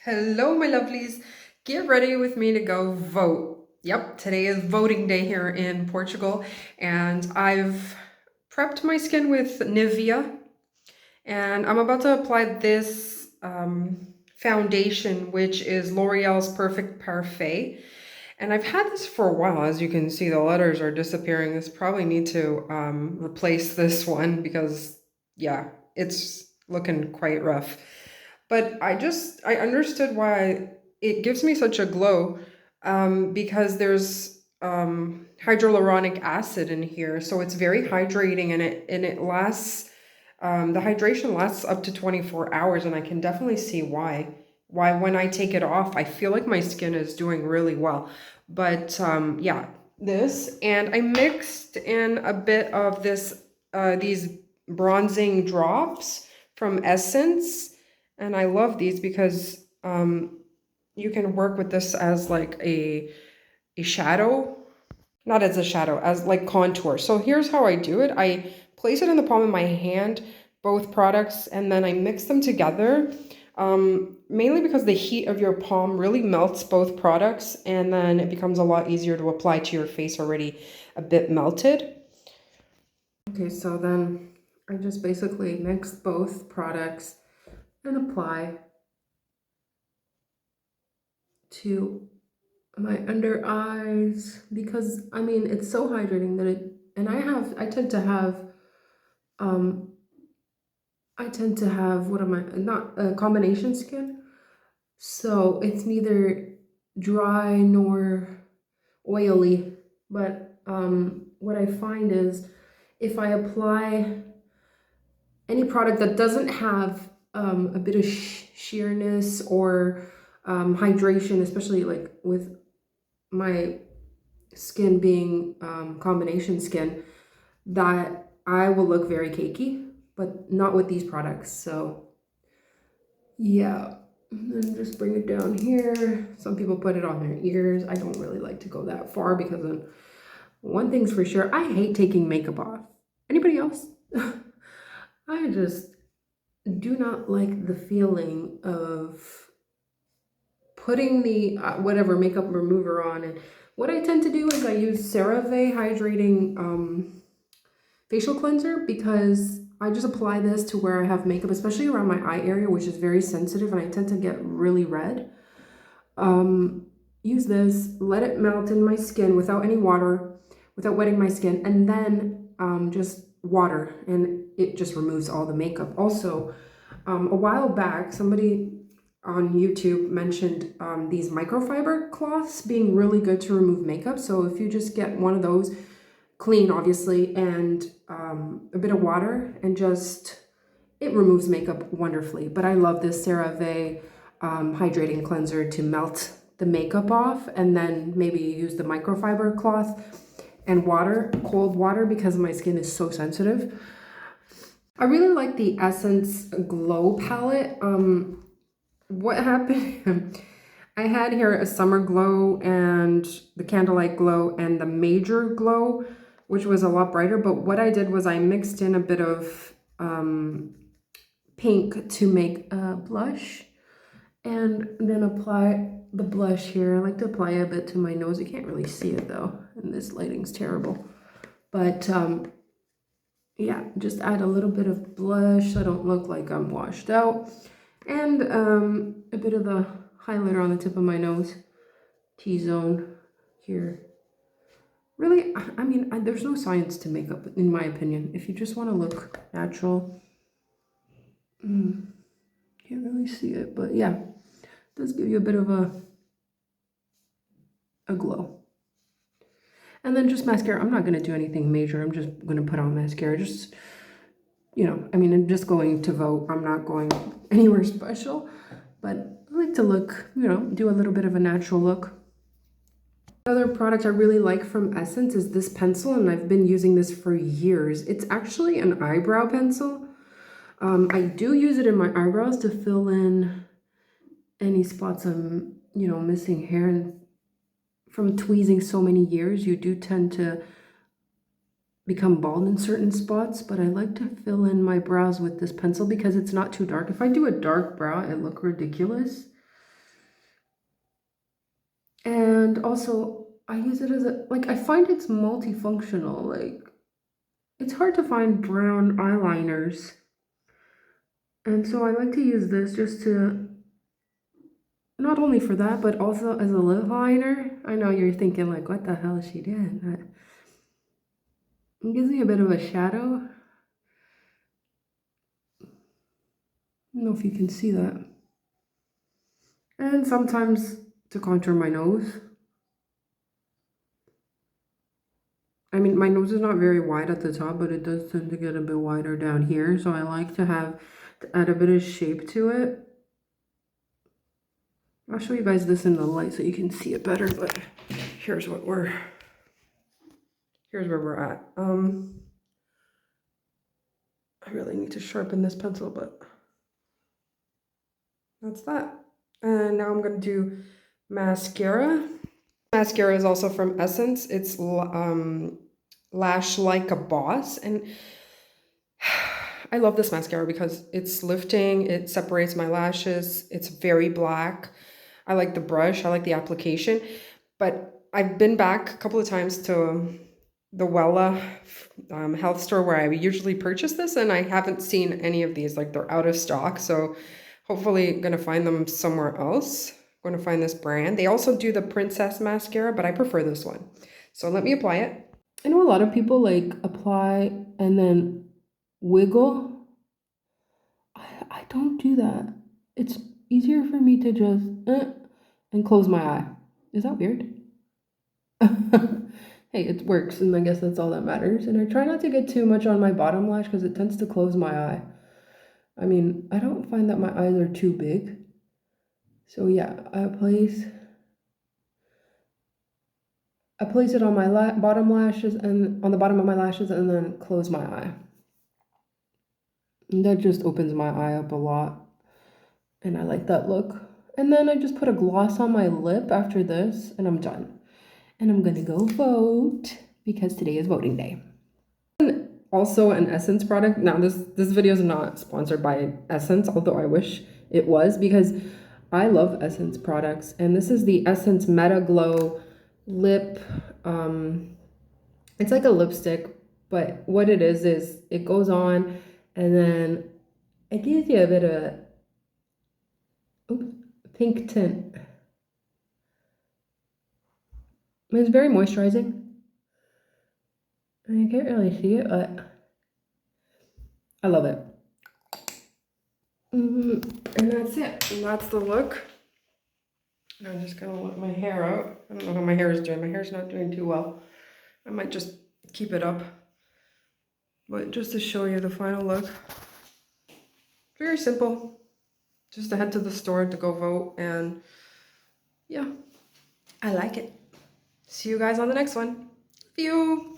Hello, my lovelies. Get ready with me to go vote. Yep, today is voting day here in Portugal, and I've prepped my skin with Nivea, and I'm about to apply this foundation, which is L'Oreal's Perfect Parfait. And I've had this for a while. As you can see, the letters are disappearing. This probably need to replace this one because, yeah, it's looking quite rough. But I understood why it gives me such a glow because there's hyaluronic acid in here. So it's very hydrating and it lasts, the hydration lasts up to 24 hours. And I can definitely see why when I take it off, I feel like my skin is doing really well. But yeah, this, and I mixed in a bit of these bronzing drops from Essence, and I love these because you can work with this as like a shadow, not as a shadow, as like contour. So here's how I do it. I place it in the palm of my hand, both products, and then I mix them together. Mainly because the heat of your palm really melts both products, and then it becomes a lot easier to apply to your face already a bit melted. Okay, so then I just basically mix both products and apply to my under eyes because I mean it's so hydrating that it, and I tend to have um what am I, not a combination skin, so it's neither dry nor oily. But what I find is if I apply any product that doesn't have a bit of sheerness or hydration, especially like with my skin being combination skin, that I will look very cakey, but not with these products. So yeah, and then just bring it down here. Some people put it on their ears. I don't really like to go that far because one thing's for sure, I hate taking makeup off. Anybody else? I just do not like the feeling of putting the whatever makeup remover on. And what I tend to do is I use CeraVe hydrating facial cleanser because I just apply this to where I have makeup, especially around my eye area, which is very sensitive and I tend to get really red. Use this, let it melt in my skin without any water, without wetting my skin, and then just water, and it just removes all the makeup. Also, a while back, somebody on YouTube mentioned these microfiber cloths being really good to remove makeup. So if you just get one of those, clean obviously, and a bit of water, and just, it removes makeup wonderfully. But I love this CeraVe hydrating cleanser to melt the makeup off, and then maybe use the microfiber cloth and water, cold water, because my skin is so sensitive. I really like the Essence Glow palette. What happened? I had here a summer glow and the candlelight glow and the major glow, which was a lot brighter. But what I did was I mixed in a bit of pink to make a blush, and then apply the blush here. I like to apply a bit to my nose. You can't really see it though, and this lighting's terrible. But yeah, just add a little bit of blush so I don't look like I'm washed out. And a bit of the highlighter on the tip of my nose, T-zone here. Really, I mean, there's no science to makeup, in my opinion. If you just want to look natural, can't really see it, but yeah, it does give you a bit of a glow. And then just mascara. I'm not going to do anything major. I'm just going to put on mascara. Just, you know, I mean, I'm just going to vote. I'm not going anywhere special, but I like to look, you know, do a little bit of a natural look. Another product I really like from Essence is this pencil, and I've been using this for years. It's actually an eyebrow pencil. I do use it in my eyebrows to fill in any spots I'm, you know, missing hair. And from tweezing so many years, you do tend to become bald in certain spots, but I like to fill in my brows with this pencil because it's not too dark. If I do a dark brow, it looks ridiculous. And also, I use it as a, like, I find it's multifunctional. Like, it's hard to find brown eyeliners. And so I like to use this just to, not only for that, but also as a lip liner. I know you're thinking, like, what the hell is she doing? But it gives me a bit of a shadow. I don't know if you can see that. And sometimes to contour my nose. I mean, my nose is not very wide at the top, but it does tend to get a bit wider down here. So I like to add a bit of shape to it. I'll show you guys this in the light so you can see it better, but here's where we're at. I really need to sharpen this pencil, but that's that. And now I'm gonna do mascara. Mascara is also from Essence. It's Lash Like a Boss, and I love this mascara because it's lifting, it separates my lashes, it's very black. I like the brush, I like the application, but I've been back a couple of times to the Wella health store where I usually purchase this, and I haven't seen any of these, like they're out of stock, so hopefully gonna find them somewhere else. I'm gonna find this brand. They also do the Princess mascara, but I prefer this one. So let me apply it. I know a lot of people like apply and then wiggle. I don't do that. It's easier for me to just and close my eye. Is that weird? Hey, it works, and I guess that's all that matters. And I try not to get too much on my bottom lash because it tends to close my eye. I mean, I don't find that my eyes are too big. So yeah, I place it on my bottom lashes and on the bottom of my lashes and then close my eye. And that just opens my eye up a lot. And I like that look. And then I just put a gloss on my lip after this and I'm done. And I'm gonna go vote because today is voting day. Also an Essence product. Now this video is not sponsored by Essence, although I wish it was because I love Essence products. And this is the Essence Meta Glow lip. It's like a lipstick, but what it is it goes on and then it gives you a bit of pink tint. It's very moisturizing. I can't really see it, but I love it. And that's it. And that's the look. And I'm just gonna let my hair out. I don't know how my hair is doing. My hair's not doing too well. I might just keep it up. But just to show you the final look. Very simple. Just to head to the store to go vote, and yeah, I like it. See you guys on the next one. Love you.